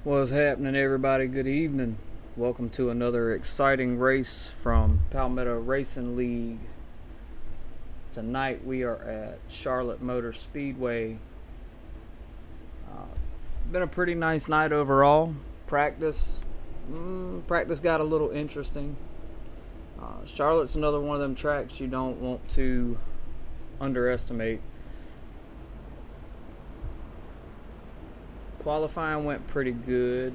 What's happening, everybody? Good evening. Welcome to another exciting race from Palmetto Racing League. Tonight we are at Charlotte Motor Speedway. Been a pretty nice night overall. Practice got a little interesting. Charlotte's another one of them tracks you don't want to underestimate. Qualifying went pretty good.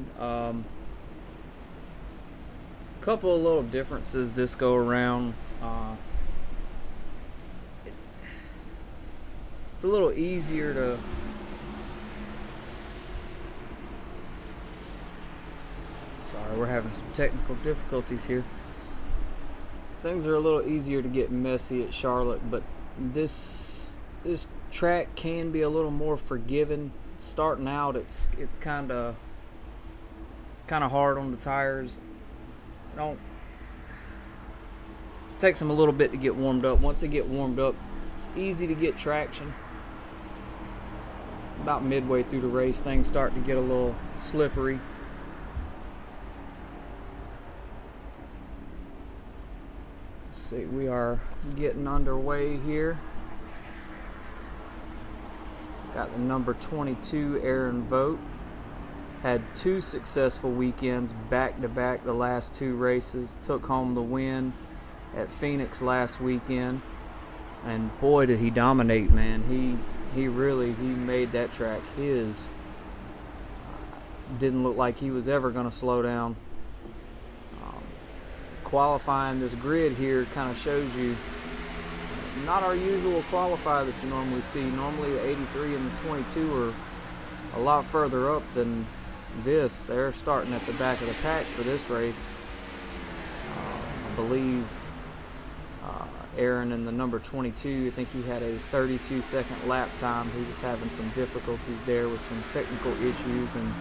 Couple of little differences this go around. It's a little easier to sorry, we're having some technical difficulties here. Things are a little easier to get messy at Charlotte, but this track can be a little more forgiving. Starting out, it's kind of hard on the tires. It takes them a little bit to get warmed up. Once they get warmed up, it's easy to get traction. About midway through the race, things start to get a little slippery. Let's see, we are getting underway here. Got the number 22, Aaron Vogt. Had two successful weekends back-to-back the last two races. Took home the win at Phoenix last weekend. And boy, did he dominate, man. He made that track his. Didn't look like he was ever going to slow down. Qualifying, this grid here kind of shows you not our usual qualifier that you normally see. Normally the 83 and the 22 are a lot further up than this. They're starting at the back of the pack for this race. I believe Aaron in the number 22, I think he had a 32-second lap time. He was having some difficulties there with some technical issues, and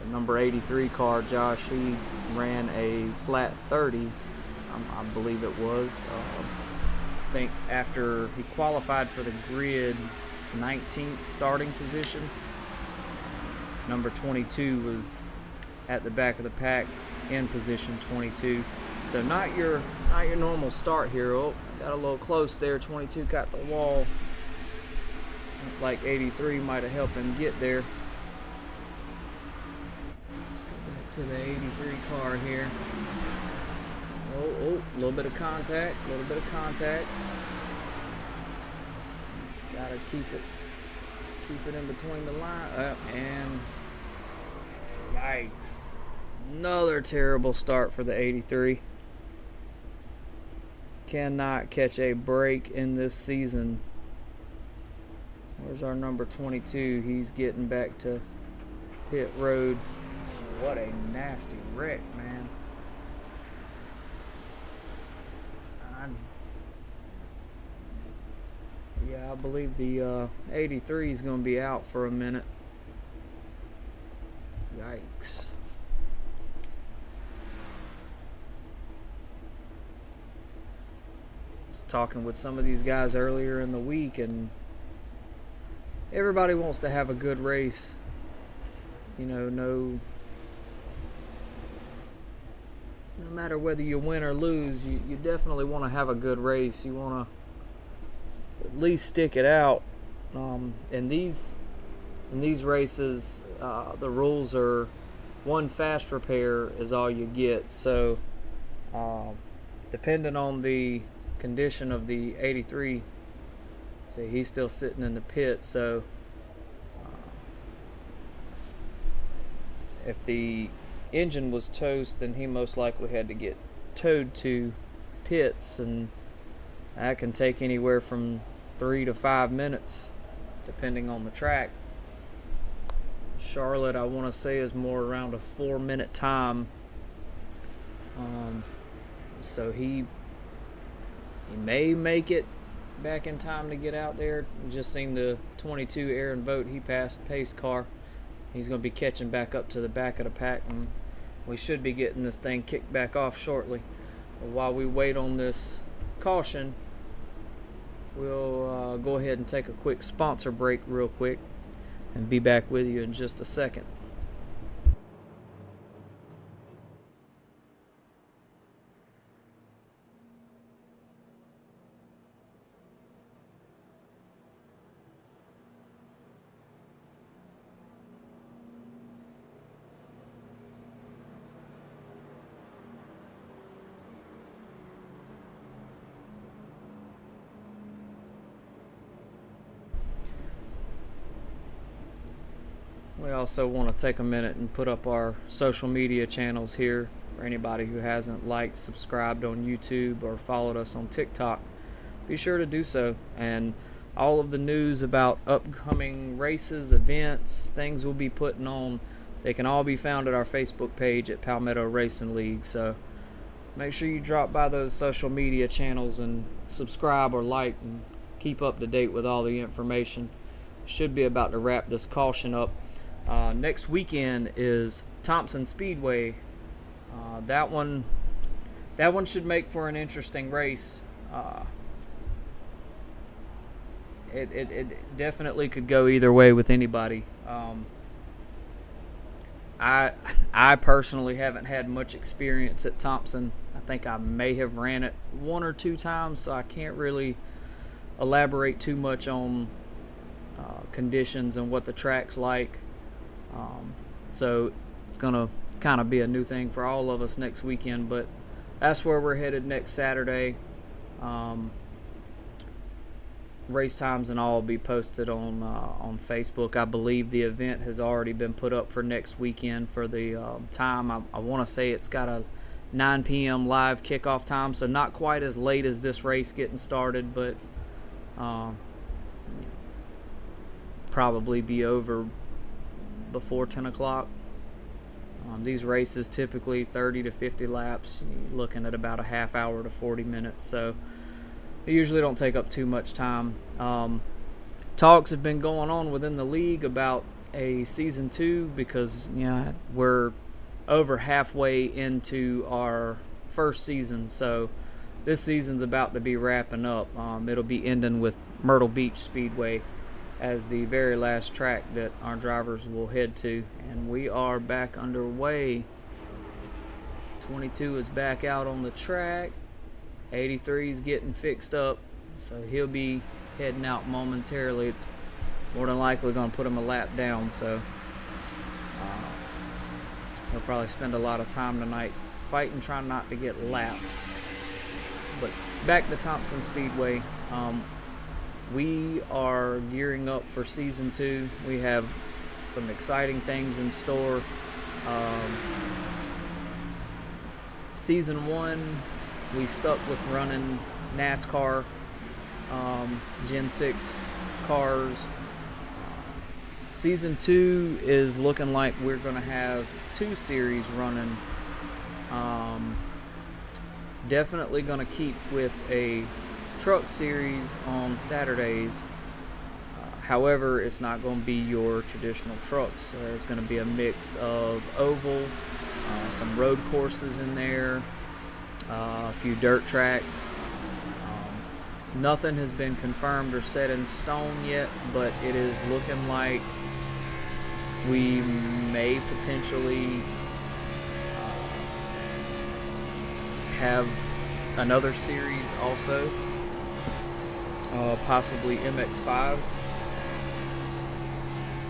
the number 83 car, Josh, he ran a flat 30, I believe it was. I think after he qualified for the grid 19th starting position, number 22 was at the back of the pack in position 22. So not your normal start here. Oh, got a little close there. 22 got the wall. Looked like 83 might have helped him get there. Let's go back to the 83 car here. Oh, a little bit of contact, Just gotta keep it in between the line. And yikes. Another terrible start for the 83. Cannot catch a break in this season. Where's our number 22? He's getting back to pit road. What a nasty wreck, man. I believe the 83 is going to be out for a minute. Yikes. I was talking with some of these guys earlier in the week, and everybody wants to have a good race. You know, no matter whether you win or lose, you definitely want to have a good race. You want to at least stick it out. In these races, the rules are one fast repair is all you get. So depending on the condition of the 83, see, he's still sitting in the pit. So if the engine was toast, then he most likely had to get towed to pits, and that can take anywhere from 3 to 5 minutes depending on the track. Charlotte, I want to say, is more around a 4-minute time. So he may make it back in time to get out there. Just seen the 22 Aaron Vogt, he passed pace car. He's going to be catching back up to the back of the pack, and we should be getting this thing kicked back off shortly. But while we wait on this caution, we'll go ahead and take a quick sponsor break real quick and be back with you in just a second. We also want to take a minute and put up our social media channels here for anybody who hasn't liked, subscribed on YouTube, or followed us on TikTok. Be sure to do so. And all of the news about upcoming races, events, things we'll be putting on, they can all be found at our Facebook page at Palmetto Racing League. So make sure you drop by those social media channels and subscribe or like and keep up to date with all the information. Should be about to wrap this caution up. Next weekend is Thompson Speedway. That one should make for an interesting race. It definitely could go either way with anybody. I personally haven't had much experience at Thompson. I think I may have ran it 1 or 2 times, so I can't really elaborate too much on conditions and what the track's like. So it's going to kind of be a new thing for all of us next weekend, but that's where we're headed next Saturday. Race times and all will be posted on Facebook. I believe the event has already been put up for next weekend for the time. I want to say it's got a 9 p.m. live kickoff time, so not quite as late as this race getting started, but probably be over before 10 o'clock. These races typically 30 to 50 laps. You're looking at about a half hour to 40 minutes, so they usually don't take up too much time. Talks have been going on within the league about a season 2 because we're over halfway into our first season, so this season's about to be wrapping up. It'll be ending with Myrtle Beach Speedway as the very last track that our drivers will head to, and we are back underway. 22 is back out on the track. 83 is getting fixed up, so he'll be heading out momentarily. It's more than likely going to put him a lap down, so he'll probably spend a lot of time tonight fighting, trying not to get lapped. But back to Thompson Speedway. We are gearing up for season 2. We have some exciting things in store. Season 1, we stuck with running NASCAR Gen 6 cars. Season 2 is looking like we're going to have 2 series running. Definitely going to keep with a truck series on Saturdays. However, it's not going to be your traditional trucks. It's going to be a mix of oval, some road courses in there, a few dirt tracks. Nothing has been confirmed or set in stone yet, but it is looking like we may potentially have another series also, possibly MX5.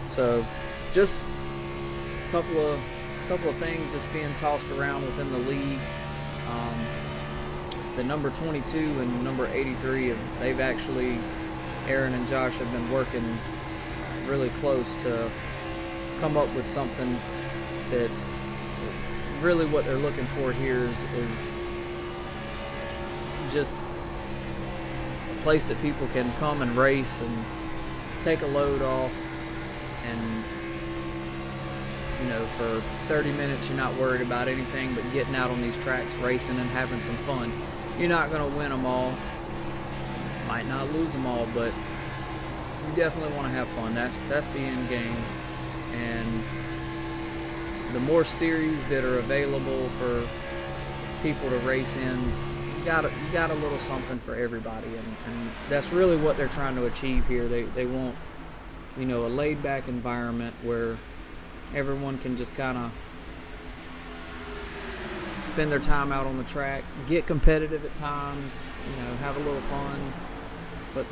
So just a couple of things that's being tossed around within the league. The number 22 and number 83, they've actually, Aaron and Josh have been working really close to come up with something that really what they're looking for here is just a place that people can come and race and take a load off, and for 30 minutes you're not worried about anything but getting out on these tracks, racing and having some fun. You're not going to win them all, might not lose them all, but you definitely want to have fun. That's the end game. And the more series that are available for people to race in, you got a little something for everybody, and that's really what they're trying to achieve here. They want a laid back environment where everyone can just kind of spend their time out on the track, get competitive at times, have a little fun, but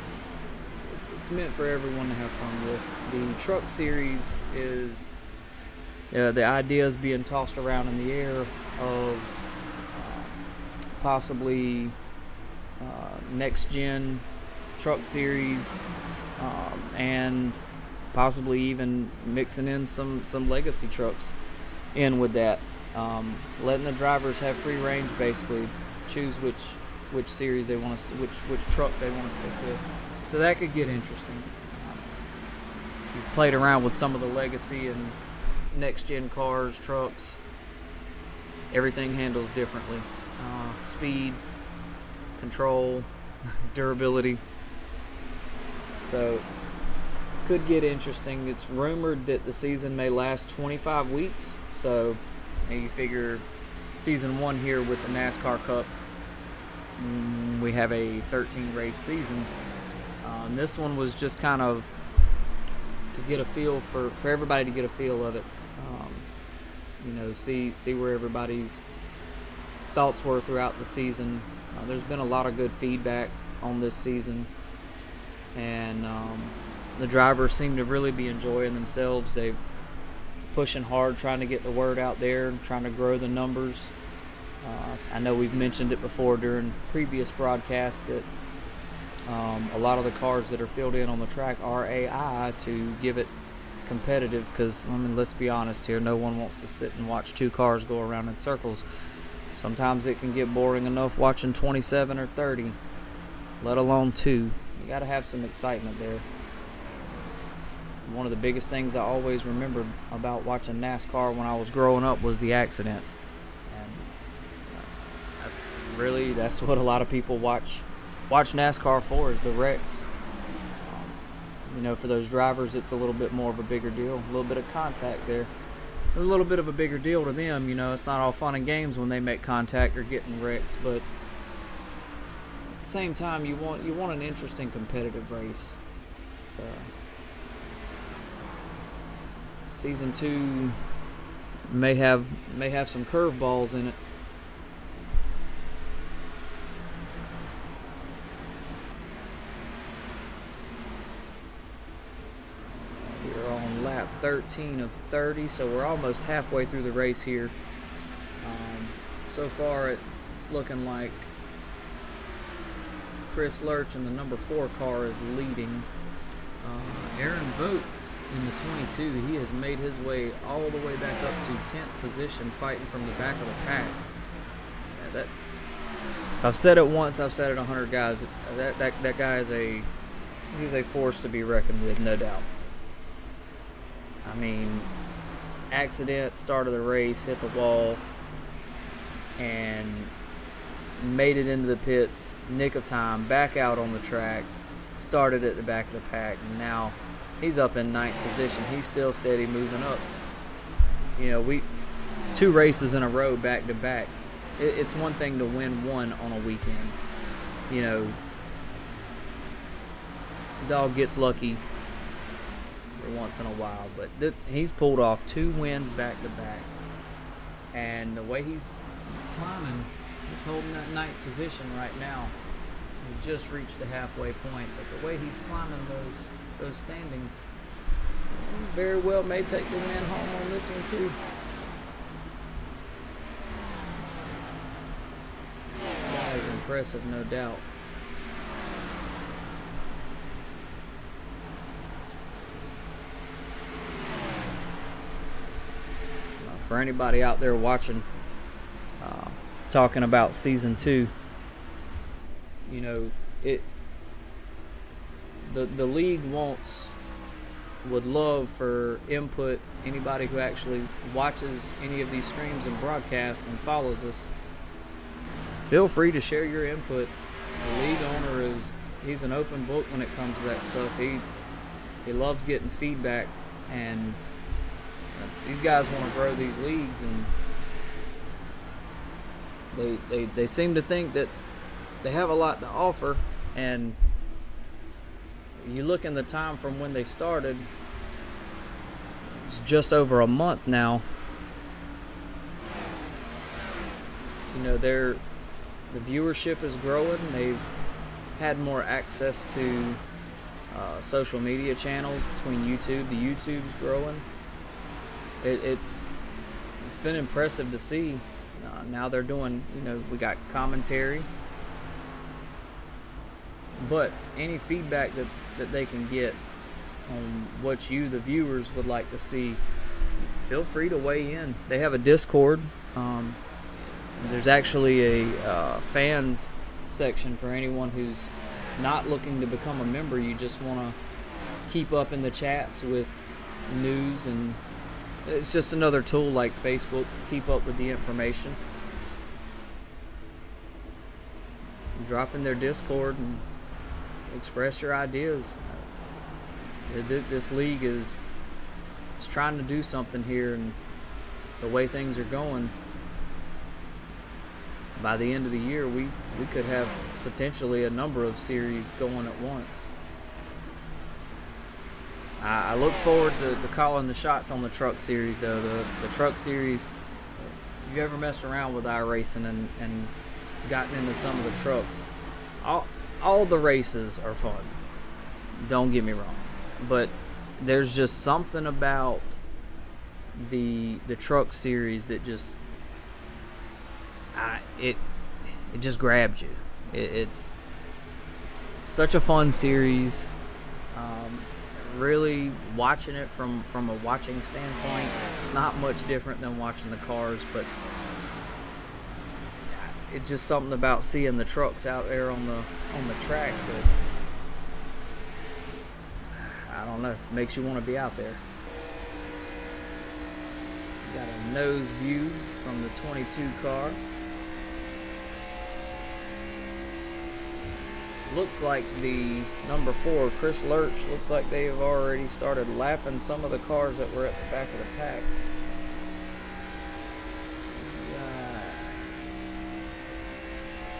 it's meant for everyone to have fun with. The truck series is the idea is being tossed around in the air of possibly next gen truck series and possibly even mixing in some legacy trucks in with that. Letting the drivers have free range, basically choose which series they want to, which truck they want to stick with. So that could get interesting. You've played around with some of the legacy and next gen cars, trucks. Everything handles differently. Speeds, control, durability. So could get interesting. It's rumored that the season may last 25 weeks. So you figure season 1 here with the NASCAR Cup, we have a 13 race season. And this one was just kind of to get a feel for everybody to get a feel of it. See where everybody's thoughts were throughout the season. There's been a lot of good feedback on this season, and the drivers seem to really be enjoying themselves. They're pushing hard, trying to get the word out there, trying to grow the numbers. I know we've mentioned it before during previous broadcasts that a lot of the cars that are filled in on the track are AI to give it competitive, because let's be honest here, no one wants to sit and watch 2 cars go around in circles. Sometimes it can get boring enough watching 27 or 30, let alone 2. You got to have some excitement there. One of the biggest things I always remembered about watching NASCAR when I was growing up was the accidents, and that's what a lot of people watch NASCAR for, is the wrecks. For those drivers, it's a little bit more of a bigger deal, a little bit of contact there. It's a little bit of a bigger deal to them. It's not all fun and games when they make contact or get in wrecks, but at the same time, you want an interesting competitive race. So season 2 may have some curveballs in it. We're on lap 13 of 30, so we're almost halfway through the race here. So far, it's looking like Chris Lurch in the number 4 car is leading. Aaron Vogt in the 22, he has made his way all the way back up to 10th position, fighting from the back of the pack. Yeah, if I've said it once, I've said it 100 guys. That guy he's a force to be reckoned with, no doubt. Accident, start of the race, hit the wall, and made it into the pits, nick of time, back out on the track, started at the back of the pack, and now he's up in 9th position. He's still steady moving up. 2 races in a row back to back. It's one thing to win one on a weekend. Dog gets lucky every once in a while, but he's pulled off 2 wins back to back. And the way he's climbing, he's holding that 9th position right now. He just reached the halfway point, but the way he's climbing those standings, very well may take the win home on this one too. That is impressive, no doubt. For anybody out there watching, talking about season 2, the league would love for input. Anybody who actually watches any of these streams and broadcasts and follows us, feel free to share your input. The league owner he's an open book when it comes to that stuff. He loves getting feedback, and these guys want to grow these leagues, and they seem to think that they have a lot to offer. And you look in the time from when they started, it's just over a month now. The viewership is growing. They've had more access to social media channels between YouTube. The YouTube's growing. It's been impressive to see. Now they're doing, we got commentary, but any feedback that they can get, on what you, the viewers, would like to see, feel free to weigh in. They have a Discord. There's actually a fans section for anyone who's not looking to become a member. You just want to keep up in the chats with news, and it's just another tool like Facebook. Keep up with the information. Drop in their Discord and express your ideas. This league is trying to do something here, and the way things are going, by the end of the year, we could have potentially a number of series going at once. I look forward to calling the shots on the truck series, though. The truck series, if you ever messed around with iRacing and gotten into some of the trucks, all the races are fun. Don't get me wrong. But there's just something about the truck series that just it just grabs you. It's such a fun series. Really watching it from a watching standpoint, it's not much different than watching the cars, but it's just something about seeing the trucks out there on the track that, I don't know, makes you want to be out there. Got a nose view from the 22 car. Looks like the number 4, Chris Lurch, looks like they have already started lapping some of the cars that were at the back of the pack.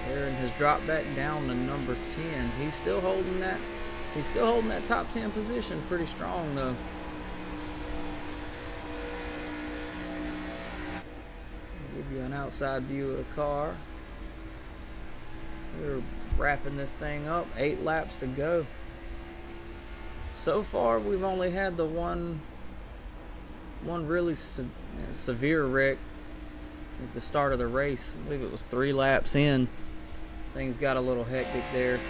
Aaron has dropped back down to number 10. He's still holding that top 10 position pretty strong, though. Give you an outside view of the car. We're wrapping this thing up. 8 laps to go. So far, we've only had the one really severe wreck at the start of the race. I believe it was 3 laps in. Things got a little hectic there.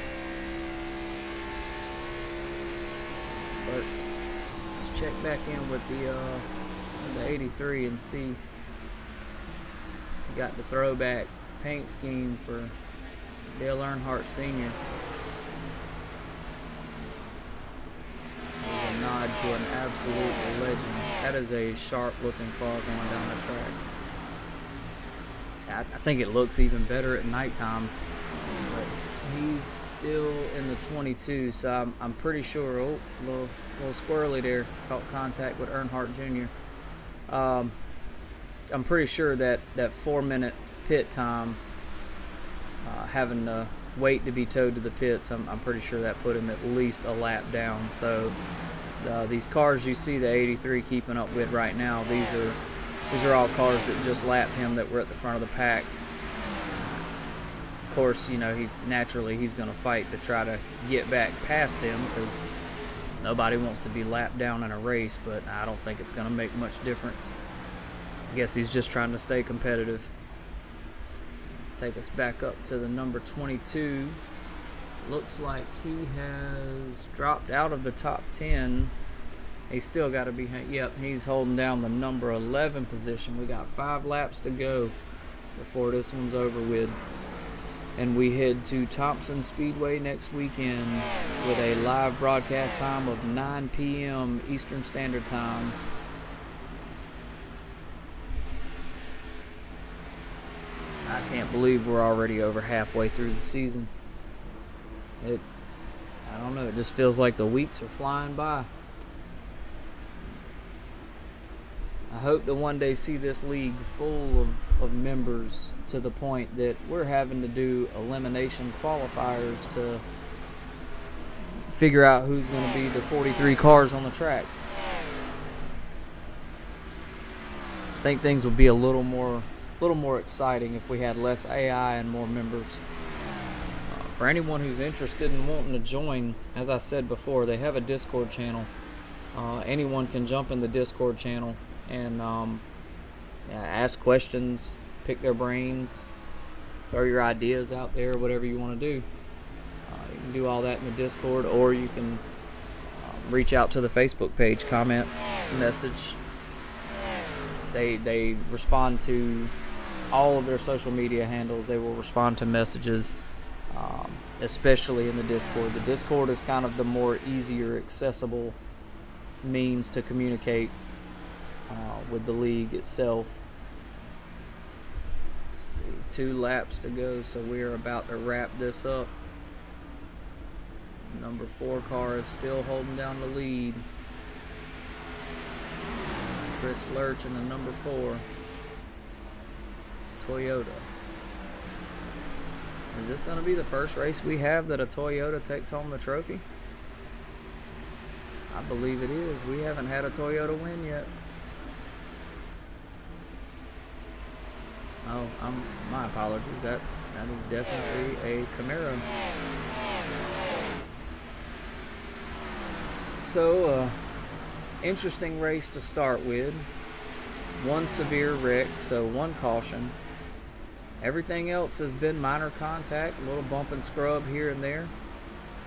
But let's check back in with the 83 and see. We got the throwback paint scheme for Dale Earnhardt Sr. There's a nod to an absolute legend. That is a sharp-looking car going down the track. I think it looks even better at nighttime. But he's still in the 22, so I'm pretty sure. Oh, a little squirrely there. Caught contact with Earnhardt Jr. I'm pretty sure that 4-minute pit time, having to wait to be towed to the pits, I'm pretty sure that put him at least a lap down. So these cars you see the 83 keeping up with right now, these are all cars that just lapped him that were at the front of the pack. Of course, he's going to fight to try to get back past him because nobody wants to be lapped down in a race, but I don't think it's going to make much difference. I guess he's just trying to stay competitive. Take us back up to the number 22. Looks like he has dropped out of the top 10. He's still got to be, he's holding down the number 11 position. We got 5 laps to go before this one's over with. And we head to Thompson Speedway next weekend with a live broadcast time of 9 p.m. Eastern Standard Time. I can't believe we're already over halfway through the season. I don't know, it just feels like the weeks are flying by. I hope to one day see this league full of members to the point that we're having to do elimination qualifiers to figure out who's going to be the 43 cars on the track. I think things would be a little more exciting if we had less AI and more members. For anyone who's interested in wanting to join, as I said before, they have a Discord channel. Anyone can jump in the Discord channel and ask questions, pick their brains, throw your ideas out there, whatever you want to do. You can do all that in the Discord, or you can reach out to the Facebook page, comment, message. They respond to all of their social media handles. They will respond to messages, especially in the Discord. The Discord is kind of the more easier, accessible means to communicate with the league itself. Let's see, 2 laps to go, so we're about to wrap this up. Number 4 car is still holding down the lead. Chris Lurch in the number 4 Toyota. Is this going to be the first race we have that a Toyota takes home the trophy? I believe it is. We haven't had a Toyota win yet. Oh, my apologies. That is definitely a Camaro. So, interesting race to start with. 1 severe wreck, so 1 caution. Everything else has been minor contact, a little bump and scrub here and there,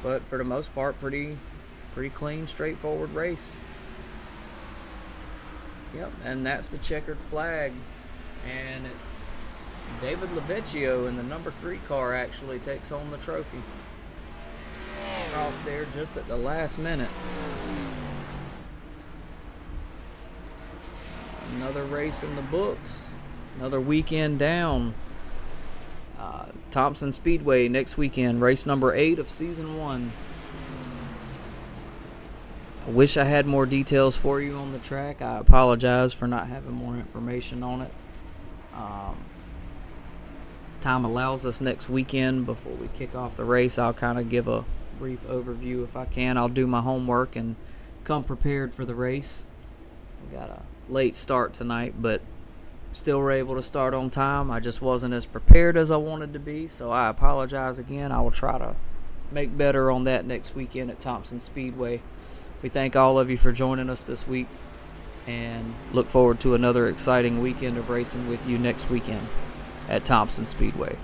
but for the most part, pretty clean, straightforward race. Yep, and that's the checkered flag, and David Lavecchio in the number 3 car actually takes home the trophy. Crossed there just at the last minute. Another race in the books. Another weekend down. Thompson Speedway next weekend. Race number 8 of season 1. I wish I had more details for you on the track. I apologize for not having more information on it. Time allows us next weekend before we kick off the race. I'll kind of give a brief overview if I can. I'll do my homework and come prepared for the race. We got a late start tonight, but still were able to start on time. I just wasn't as prepared as I wanted to be, so I apologize again. I will try to make better on that next weekend at Thompson Speedway. We thank all of you for joining us this week and look forward to another exciting weekend of racing with you next weekend at Thompson Speedway.